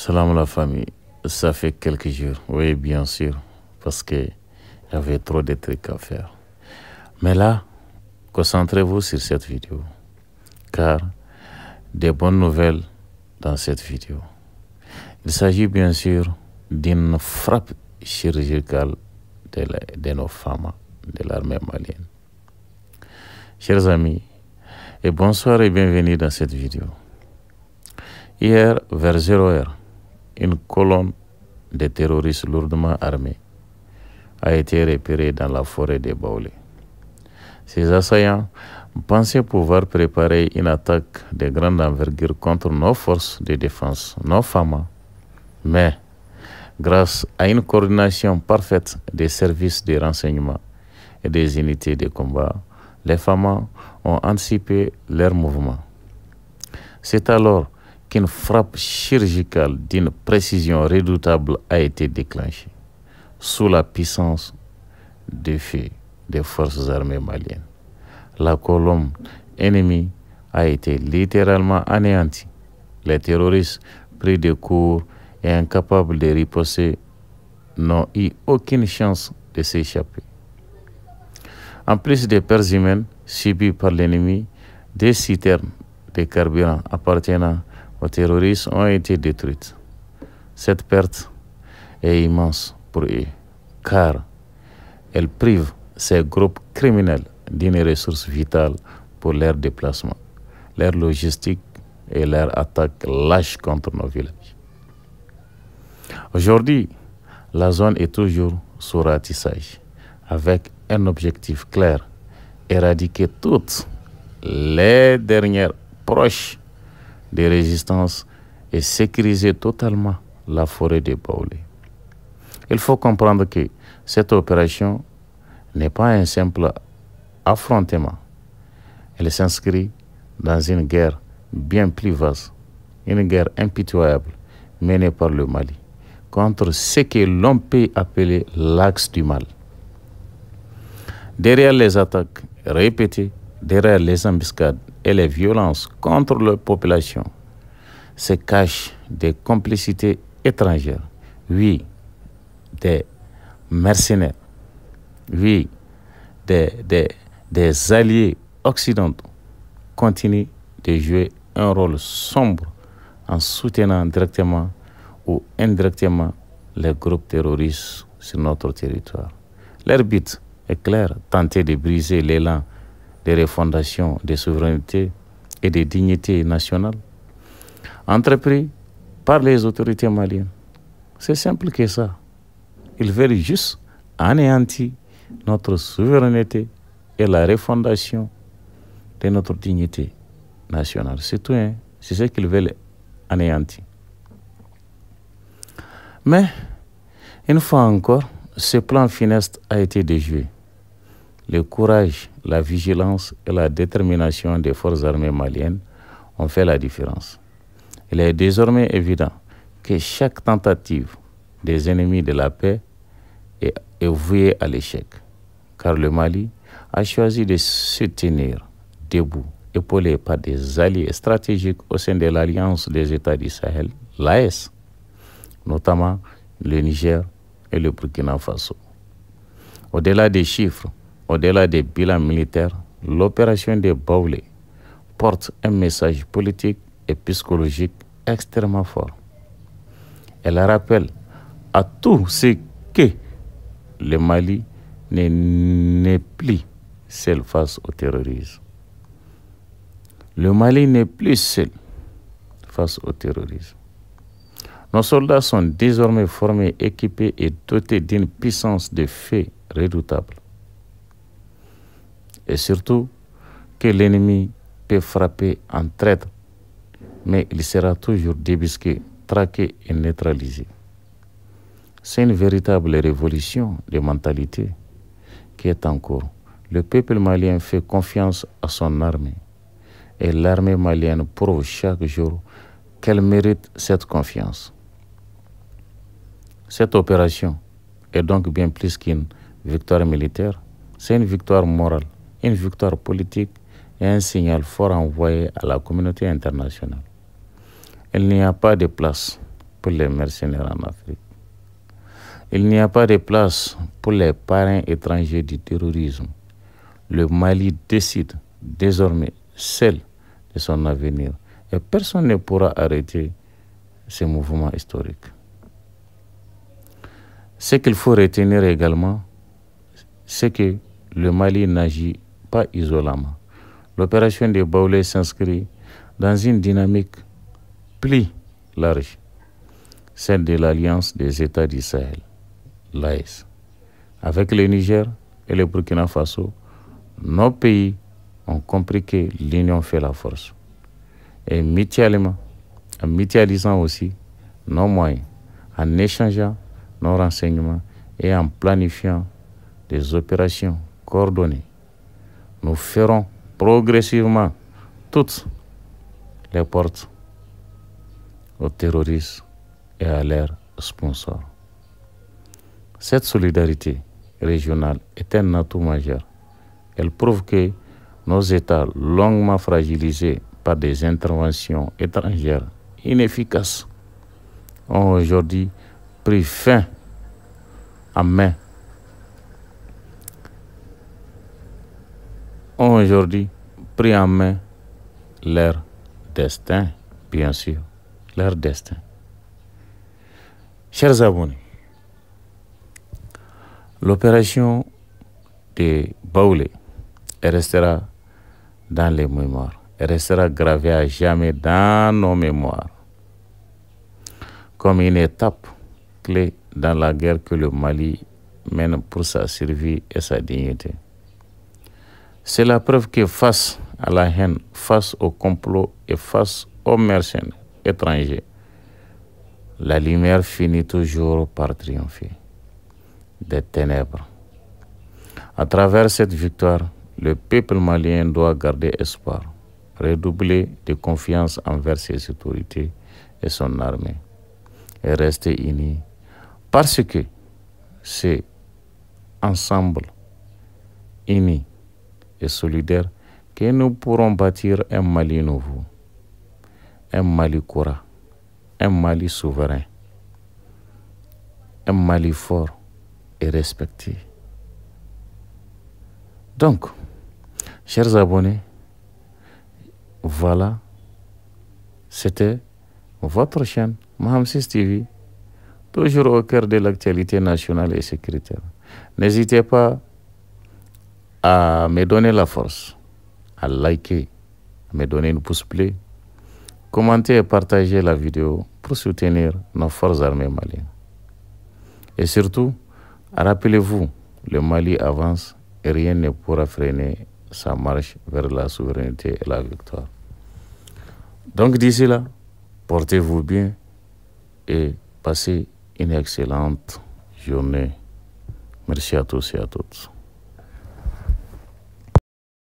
Salam la famille, ça fait quelques jours, oui bien sûr, parce que j'avais trop de trucs à faire. Mais là, concentrez-vous sur cette vidéo, car des bonnes nouvelles dans cette vidéo. Il s'agit bien sûr d'une frappe chirurgicale de nos femmes de l'armée malienne. Chers amis, et bonsoir et bienvenue dans cette vidéo. Hier, vers 0h, une colonne de terroristes lourdement armés a été repérée dans la forêt de Baoulé. Ces assaillants pensaient pouvoir préparer une attaque de grande envergure contre nos forces de défense, nos FAMA, mais grâce à une coordination parfaite des services de renseignement et des unités de combat, les FAMA ont anticipé leurs mouvements. C'est alors qu'une frappe chirurgicale d'une précision redoutable a été déclenchée sous la puissance de feu des forces armées maliennes. La colonne ennemie a été littéralement anéantie. Les terroristes, pris de court et incapables de riposter, n'ont eu aucune chance de s'échapper. En plus des pertes humaines subies par l'ennemi, des citernes de carburant appartenant aux terroristes ont été détruites. Cette perte est immense pour eux, car elle prive ces groupes criminels d'une ressource vitale pour leur déplacement, leur logistique et leur attaque lâche contre nos villages. Aujourd'hui, la zone est toujours sous ratissage, avec un objectif clair: éradiquer toutes les dernières proches de résistance et sécuriser totalement la forêt de Baoulé. Il faut comprendre que cette opération n'est pas un simple affrontement. Elle s'inscrit dans une guerre bien plus vaste, une guerre impitoyable menée par le Mali contre ce que l'on peut appeler l'axe du mal. Derrière les attaques répétées, derrière les embuscades et les violences contre la population, se cachent des complicités étrangères. Oui, des mercenaires. Oui, des alliés occidentaux continuent de jouer un rôle sombre en soutenant directement ou indirectement les groupes terroristes sur notre territoire. Leur but est clair: tenter de briser l'élan de refondation des souverainetés et des dignités nationales entrepris par les autorités maliennes. C'est simple que ça. Ils veulent juste anéantir notre souveraineté et la refondation de notre dignité nationale. C'est tout, hein? C'est ce qu'ils veulent anéantir. Mais, une fois encore, ce plan funeste a été déjoué. Le courage, la vigilance et la détermination des forces armées maliennes ont fait la différence. Il est désormais évident que chaque tentative des ennemis de la paix est vouée à l'échec, car le Mali a choisi de se tenir debout, épaulé par des alliés stratégiques au sein de l'Alliance des États du Sahel, l'AES, notamment le Niger et le Burkina Faso. Au-delà des chiffres, au-delà des bilans militaires, l'opération de Baoulé porte un message politique et psychologique extrêmement fort. Elle rappelle à tous ceux que le Mali n'est plus seul face au terrorisme. Le Mali n'est plus seul face au terrorisme. Nos soldats sont désormais formés, équipés et dotés d'une puissance de feu redoutable. Et surtout que l'ennemi peut frapper en traître, mais il sera toujours débusqué, traqué et neutralisé. C'est une véritable révolution de mentalité qui est en cours. Le peuple malien fait confiance à son armée et l'armée malienne prouve chaque jour qu'elle mérite cette confiance. Cette opération est donc bien plus qu'une victoire militaire, c'est une victoire morale, une victoire politique et un signal fort envoyé à la communauté internationale. Il n'y a pas de place pour les mercenaires en Afrique. Il n'y a pas de place pour les parrains étrangers du terrorisme. Le Mali décide désormais seul de son avenir et personne ne pourra arrêter ce mouvement historique. Ce qu'il faut retenir également, c'est que le Mali n'agit pas isolément. L'opération de Baoulé s'inscrit dans une dynamique plus large, celle de l'Alliance des États du Sahel, l'AES. Avec le Niger et le Burkina Faso, nos pays ont compris que l'union fait la force. Et mutuellement, en mutualisant aussi nos moyens, en échangeant nos renseignements et en planifiant des opérations coordonnées, nous ferons progressivement toutes les portes aux terroristes et à leurs sponsors. Cette solidarité régionale est un atout majeur. Elle prouve que nos États, longuement fragilisés par des interventions étrangères inefficaces, ont aujourd'hui pris en main leur destin, bien sûr, leur destin. Chers abonnés, l'opération de Baoulé restera dans les mémoires, restera gravée à jamais dans nos mémoires, comme une étape clé dans la guerre que le Mali mène pour sa survie et sa dignité. C'est la preuve que face à la haine, face au complot et face aux mercenaires étrangers, la lumière finit toujours par triompher des ténèbres. À travers cette victoire, le peuple malien doit garder espoir, redoubler de confiance envers ses autorités et son armée, et rester unis, parce que c'est ensemble, unis et solidaires, que nous pourrons bâtir un Mali nouveau, un Mali courant, un Mali souverain, un Mali fort et respecté. Donc, chers abonnés, voilà, c'était votre chaîne Mahamsis TV, toujours au cœur de l'actualité nationale et sécuritaire. N'hésitez pas à me donner la force, à liker, à me donner une pouce bleu, commenter et partager la vidéo pour soutenir nos forces armées maliennes. Et surtout, rappelez-vous, le Mali avance et rien ne pourra freiner sa marche vers la souveraineté et la victoire. Donc d'ici là, portez-vous bien et passez une excellente journée. Merci à tous et à toutes.